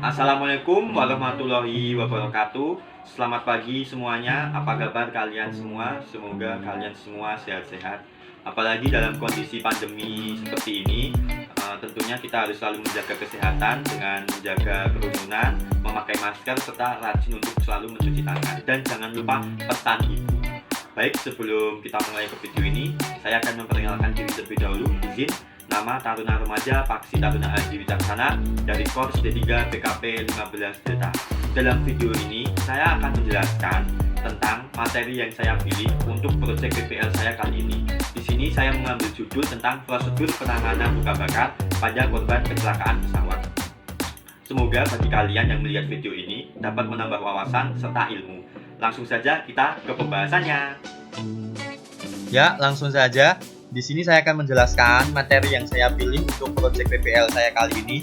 Assalamualaikum warahmatullahi wabarakatuh. Selamat pagi semuanya. Apa kabar kalian semua? Semoga kalian semua sehat-sehat. Apalagi dalam kondisi pandemi seperti ini, tentunya kita harus selalu menjaga kesehatan dengan menjaga kerumunan, memakai masker serta rajin untuk selalu mencuci tangan. Dan jangan lupa pesan ibu. Baik, sebelum kita mulai ke video ini, saya akan memperkenalkan diri terlebih dahulu. Izin, nama Taruna Remaja Paksi Taruna Aji Wicaksana dari Kors D3 BKP 15 Delta. Dalam video ini, saya akan menjelaskan tentang materi yang saya pilih untuk proyek PPL saya kali ini. Di sini saya mengambil judul tentang prosedur penanganan luka bakar pada korban kecelakaan pesawat. Semoga bagi kalian yang melihat video ini dapat menambah wawasan serta ilmu. Langsung saja kita ke pembahasannya. Ya, langsung saja. Di sini saya akan menjelaskan materi yang saya pilih untuk proyek PPL saya kali ini.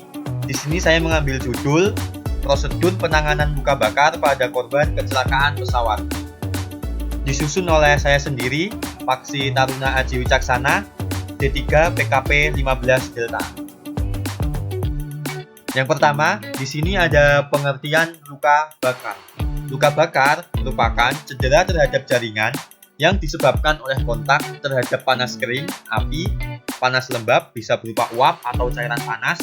Di sini saya mengambil judul prosedur penanganan luka bakar pada korban kecelakaan pesawat. Disusun oleh saya sendiri, Paksi Taruna Aji Wicaksana, D3 PKP 15 Delta. Yang pertama, di sini ada pengertian luka bakar. Luka bakar merupakan cedera terhadap jaringan yang disebabkan oleh kontak terhadap panas kering, api, panas lembab bisa berupa uap atau cairan panas,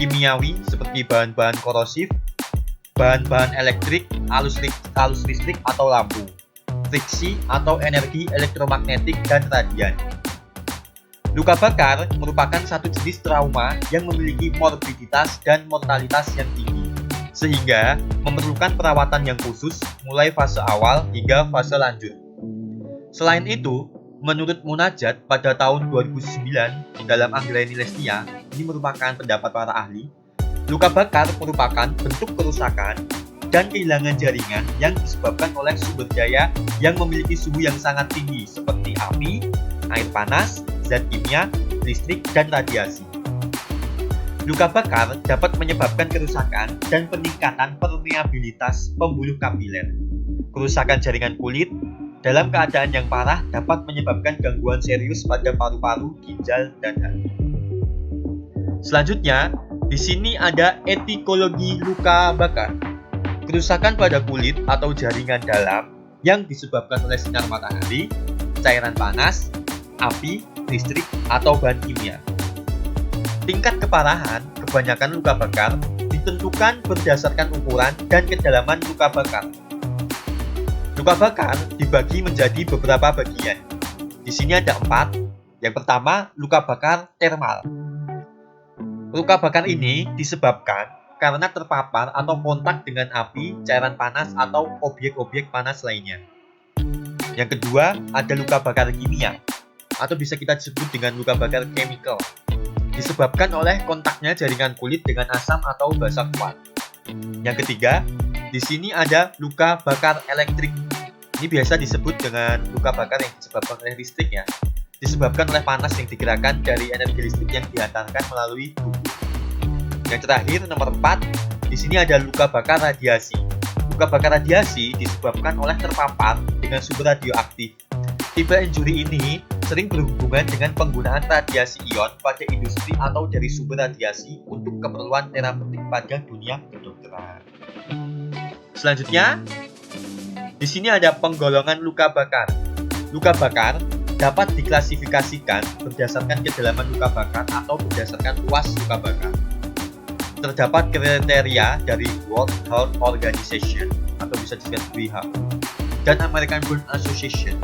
kimiawi seperti bahan-bahan korosif, bahan-bahan elektrik, arus listrik atau lampu, friksi atau energi elektromagnetik dan radian. Luka bakar merupakan satu jenis trauma yang memiliki morbiditas dan mortalitas yang tinggi, sehingga memerlukan perawatan yang khusus mulai fase awal hingga fase lanjut. Selain itu, menurut Munajat pada tahun 2009 dalam Anggraeni Lestia, ini merupakan pendapat para ahli, luka bakar merupakan bentuk kerusakan dan kehilangan jaringan yang disebabkan oleh sumber daya yang memiliki suhu yang sangat tinggi seperti api, air panas, zat kimia, listrik, dan radiasi. Luka bakar dapat menyebabkan kerusakan dan peningkatan permeabilitas pembuluh kapiler. Kerusakan jaringan kulit dalam keadaan yang parah dapat menyebabkan gangguan serius pada paru-paru, ginjal, dan hati. Selanjutnya, di sini ada etikologi luka bakar. Kerusakan pada kulit atau jaringan dalam yang disebabkan oleh sinar matahari, cairan panas, api, listrik, atau bahan kimia. Tingkat keparahan kebanyakan luka bakar ditentukan berdasarkan ukuran dan kedalaman luka bakar. Luka bakar dibagi menjadi beberapa bagian. Di sini ada 4. Yang pertama, luka bakar termal. Luka bakar ini disebabkan karena terpapar atau kontak dengan api, cairan panas, atau objek-objek panas lainnya. Yang kedua, ada luka bakar kimia, atau bisa kita sebut dengan luka bakar chemical. Disebabkan oleh kontaknya jaringan kulit dengan asam atau basa kuat. Yang ketiga, di sini ada luka bakar elektrik. Ini biasa disebut dengan luka bakar yang disebabkan oleh listrik ya. Disebabkan oleh panas yang digerakkan dari energi listrik yang dihantarkan melalui tubuh. Yang terakhir, nomor 4, di sini ada luka bakar radiasi. Luka bakar radiasi disebabkan oleh terpapar dengan sumber radioaktif. Tipe injury ini sering berhubungan dengan penggunaan radiasi ion pada industri atau dari sumber radiasi untuk keperluan terapeutik pada dunia kedokteran. Selanjutnya, di sini ada penggolongan luka bakar. Luka bakar dapat diklasifikasikan berdasarkan kedalaman luka bakar atau berdasarkan luas luka bakar. Terdapat kriteria dari World Health Organization atau bisa disebut WHO dan American Burn Association.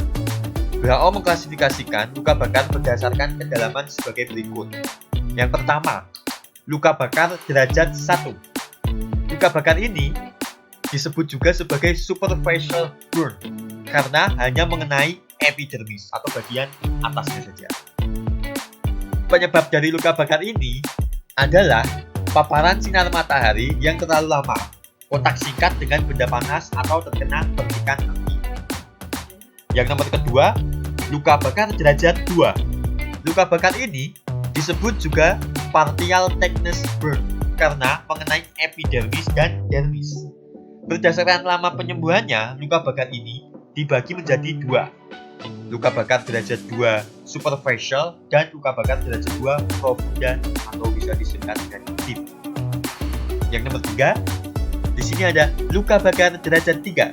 WHO mengklasifikasikan luka bakar berdasarkan kedalaman sebagai berikut. Yang pertama, luka bakar derajat 1. Luka bakar ini disebut juga sebagai superficial burn karena hanya mengenai epidermis atau bagian atasnya saja. Penyebab dari luka bakar ini adalah paparan sinar matahari yang terlalu lama, kontak singkat dengan benda panas atau terkena percikan api. Yang nomor kedua, luka bakar derajat 2. Luka bakar ini disebut juga partial thickness burn karena mengenai epidermis dan dermis. Berdasarkan lama penyembuhannya, luka bakar ini dibagi menjadi 2. Luka bakar derajat 2 superficial dan luka bakar derajat 2 profunda atau bisa disingkat dengan deep. Yang nomor 3, di sini ada luka bakar derajat 3.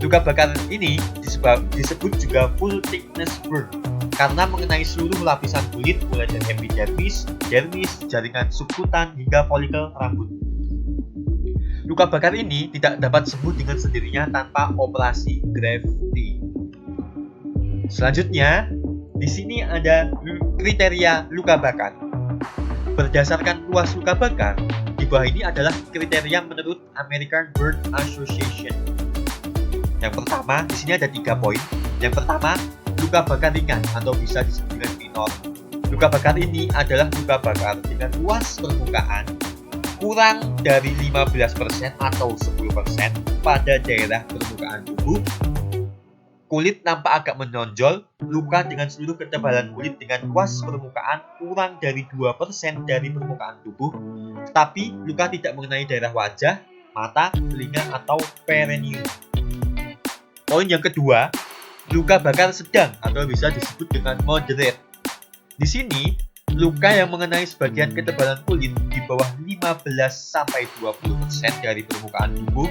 Luka bakar ini disebut juga full thickness burn karena mengenai seluruh lapisan kulit mulai dari epidermis, dermis, jaringan subkutan hingga folikel rambut. Luka bakar ini tidak dapat sembuh dengan sendirinya tanpa operasi grafting. Selanjutnya, di sini ada kriteria luka bakar. Berdasarkan luas luka bakar, di bawah ini adalah kriteria menurut American Burn Association. Yang pertama, di sini ada 3 poin. Yang pertama, luka bakar ringan atau bisa disebut dengan minor. Luka bakar ini adalah luka bakar dengan luas permukaan kurang dari 15% atau 10% pada daerah permukaan tubuh. Kulit nampak agak menonjol, luka dengan seluruh ketebalan kulit dengan luas permukaan kurang dari 2% dari permukaan tubuh, tetapi luka tidak mengenai daerah wajah, mata, telinga, atau perineum. Poin yang kedua, luka bakar sedang atau bisa disebut dengan moderate. Di sini, luka yang mengenai sebagian ketebalan kulit di bawah 15-20% dari permukaan tubuh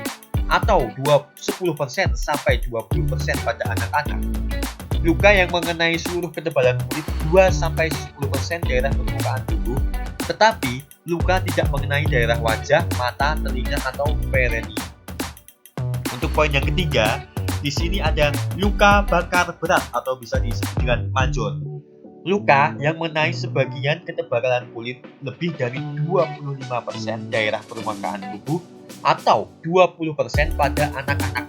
atau 10% sampai 20% pada anak-anak. Luka yang mengenai seluruh ketebalan kulit 2-10% daerah permukaan tubuh, tetapi luka tidak mengenai daerah wajah, mata, telinga, atau perineum. Untuk poin yang ketiga, di sini ada luka bakar berat atau bisa disebut dengan major. Luka yang mengenai sebagian ketebalan kulit lebih dari 25% daerah permukaan tubuh atau 20% pada anak-anak.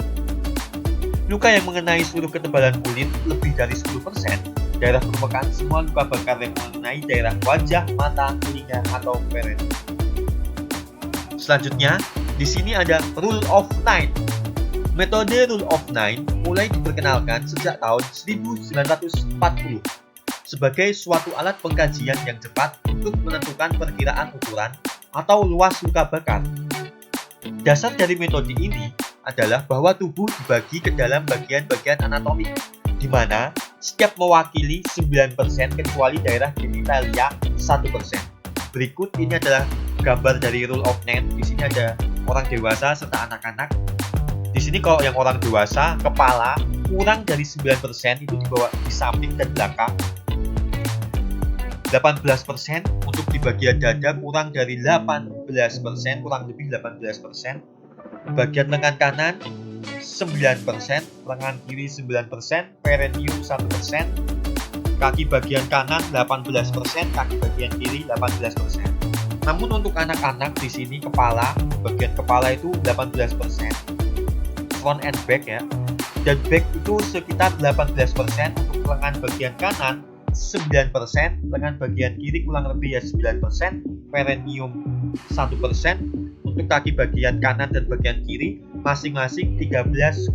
Luka yang mengenai seluruh ketebalan kulit lebih dari 10% daerah permukaan semua luka bakar yang mengenai daerah wajah, mata, telinga, atau perineum. Selanjutnya, di sini ada Rule of 9. Metode Rule of 9 mulai diperkenalkan sejak tahun 1940 sebagai suatu alat pengkajian yang cepat untuk menentukan perkiraan ukuran atau luas luka bakar. Dasar dari metode ini adalah bahwa tubuh dibagi ke dalam bagian-bagian anatomik, di mana setiap mewakili 9% kecuali daerah genitalia 1%. Berikut ini adalah gambar dari Rule of 9. Di sini ada orang dewasa serta anak-anak. Di sini kalau yang orang dewasa, kepala kurang dari 9% itu dibawa di samping dan belakang. 18% untuk di bagian dada kurang dari 18%, kurang lebih 18%. Bagian lengan kanan 9%, lengan kiri 9%, perineum 1%. Kaki bagian kanan 18%, kaki bagian kiri 18%. Namun untuk anak-anak di sini bagian kepala itu 18%. Front and back ya, dan back itu sekitar 18%, untuk lengan bagian kanan 9%, lengan bagian kiri kurang lebih ya 9%, perineum 1%, untuk kaki bagian kanan dan bagian kiri masing-masing 13,5%.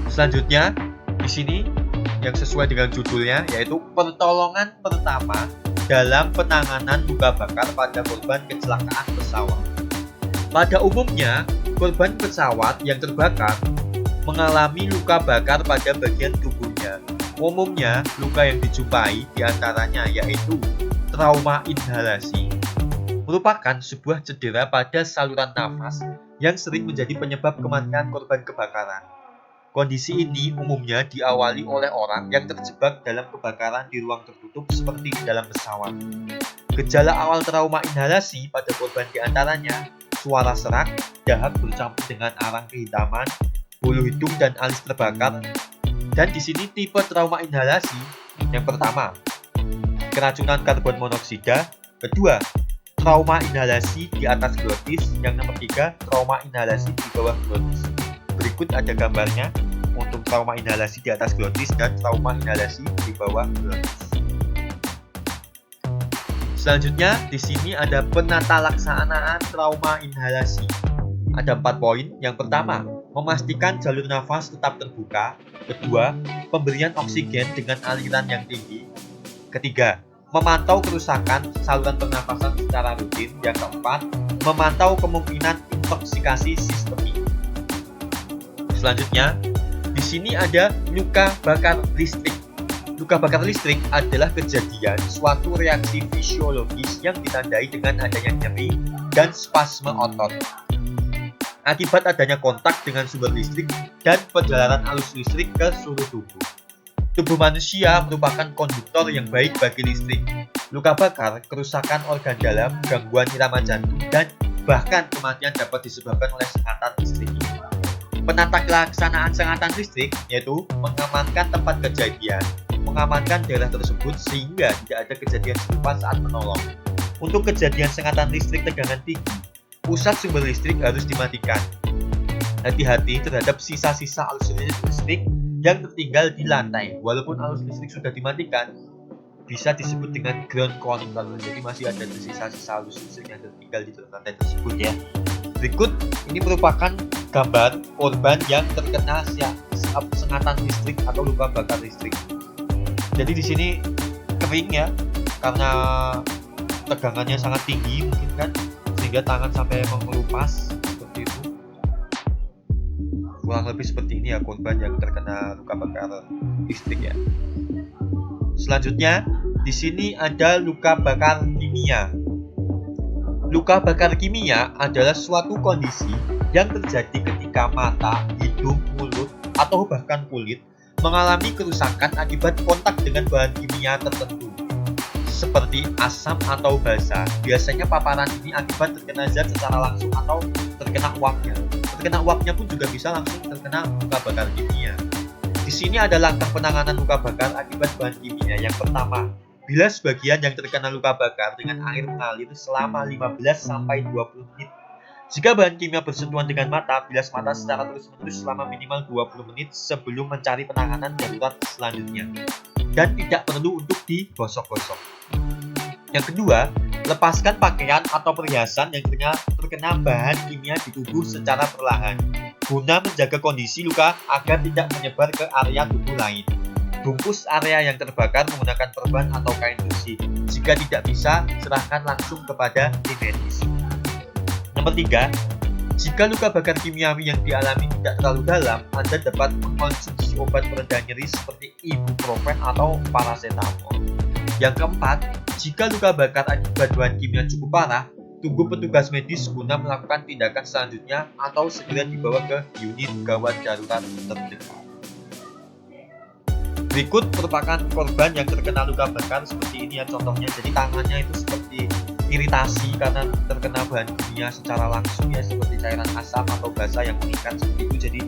Selanjutnya di sini yang sesuai dengan judulnya yaitu pertolongan pertama dalam penanganan luka bakar pada korban kecelakaan pesawat. Pada umumnya, korban pesawat yang terbakar mengalami luka bakar pada bagian tubuhnya. Umumnya, luka yang dijumpai diantaranya yaitu trauma inhalasi, merupakan sebuah cedera pada saluran nafas yang sering menjadi penyebab kematian korban kebakaran. Kondisi ini umumnya diawali oleh orang yang terjebak dalam kebakaran di ruang tertutup seperti di dalam pesawat. Gejala awal trauma inhalasi pada korban diantaranya suara serak, dahak bercampur dengan arang kehitaman, bulu hidung dan alis terbakar. Dan di sini tipe trauma inhalasi yang pertama, keracunan karbon monoksida. Kedua, trauma inhalasi di atas glotis. Yang nomor 3, trauma inhalasi di bawah glotis. Berikut ada gambarnya untuk trauma inhalasi di atas glotis dan trauma inhalasi di bawah glotis. Selanjutnya, di sini ada penata laksanaan trauma inhalasi. Ada 4 poin. Yang pertama, memastikan jalur nafas tetap terbuka. Kedua, pemberian oksigen dengan aliran yang tinggi. Ketiga, memantau kerusakan saluran pernafasan secara rutin. Yang keempat, memantau kemungkinan intoksikasi sistemik. Selanjutnya, di sini ada luka bakar listrik. Luka bakar listrik adalah kejadian suatu reaksi fisiologis yang ditandai dengan adanya nyeri dan spasme otot akibat adanya kontak dengan sumber listrik dan perjalanan arus listrik ke seluruh tubuh. Tubuh manusia merupakan konduktor yang baik bagi listrik. Luka bakar, kerusakan organ dalam, gangguan irama jantung, dan bahkan kematian dapat disebabkan oleh sengatan listrik. Penata kelaksanaan sengatan listrik yaitu mengamankan tempat kejadian, mengamankan daerah tersebut sehingga tidak ada kejadian serupa saat menolong. Untuk kejadian sengatan listrik tegangan tinggi, pusat sumber listrik harus dimatikan. Hati-hati terhadap sisa-sisa arus listrik yang tertinggal di lantai. Walaupun arus listrik sudah dimatikan, bisa disebut dengan ground control. Jadi masih ada sisa-sisa arus listrik yang tertinggal di lantai tersebut ya. Berikut ini merupakan gambar korban yang terkena sengatan listrik atau luka bakar listrik. Jadi di sini kering ya, karena tegangannya sangat tinggi mungkin kan, sehingga tangan sampai mengelupas seperti itu. Kurang lebih seperti ini ya korban yang terkena luka bakar listrik ya. Selanjutnya di sini ada luka bakar kimia. Luka bakar kimia adalah suatu kondisi yang terjadi ketika mata, hidung, mulut, atau bahkan kulit mengalami kerusakan akibat kontak dengan bahan kimia tertentu, seperti asam atau basa. Biasanya paparan ini akibat terkena zat secara langsung atau terkena uapnya. Terkena uapnya pun juga bisa langsung terkena luka bakar kimia. Di sini ada langkah penanganan luka bakar akibat bahan kimia. Yang pertama, bilas bagian yang terkena luka bakar dengan air mengalir selama 15-20 menit. Jika bahan kimia bersentuhan dengan mata, bilas mata secara terus-menerus selama minimal 20 menit sebelum mencari penanganan darurat selanjutnya. Dan tidak perlu untuk digosok-gosok. Yang kedua, lepaskan pakaian atau perhiasan yang terkena bahan kimia di tubuh secara perlahan, guna menjaga kondisi luka agar tidak menyebar ke area tubuh lain. Bungkus area yang terbakar menggunakan perban atau kain bersih. Jika tidak bisa, serahkan langsung kepada tim medis. Nomor 3, jika luka bakar kimiawi yang dialami tidak terlalu dalam, Anda dapat mengkonsumsi obat pereda nyeri seperti ibuprofen atau paracetamol. Yang keempat, jika luka bakar akibat bahan kimia cukup parah, tunggu petugas medis guna melakukan tindakan selanjutnya atau segera dibawa ke unit gawat darurat terdekat. Berikut merupakan korban yang terkena luka bakar seperti ini ya contohnya. Jadi tangannya itu seperti iritasi karena terkena bahan kimia secara langsung ya, seperti cairan asam atau basa yang mengikat seperti itu. Jadi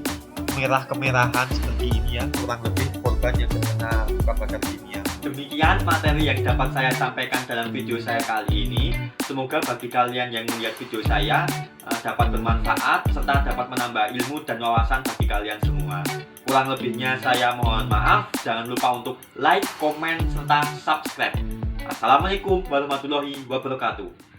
merah kemerahan seperti ini ya, kurang lebih korban yang terkena luka bakar kimia. Demikian materi yang dapat saya sampaikan dalam video saya kali ini. Semoga bagi kalian yang melihat video saya dapat bermanfaat serta dapat menambah ilmu dan wawasan bagi kalian semua. Kurang lebihnya saya mohon maaf. Jangan lupa untuk like, komen, serta subscribe. Assalamualaikum warahmatullahi wabarakatuh.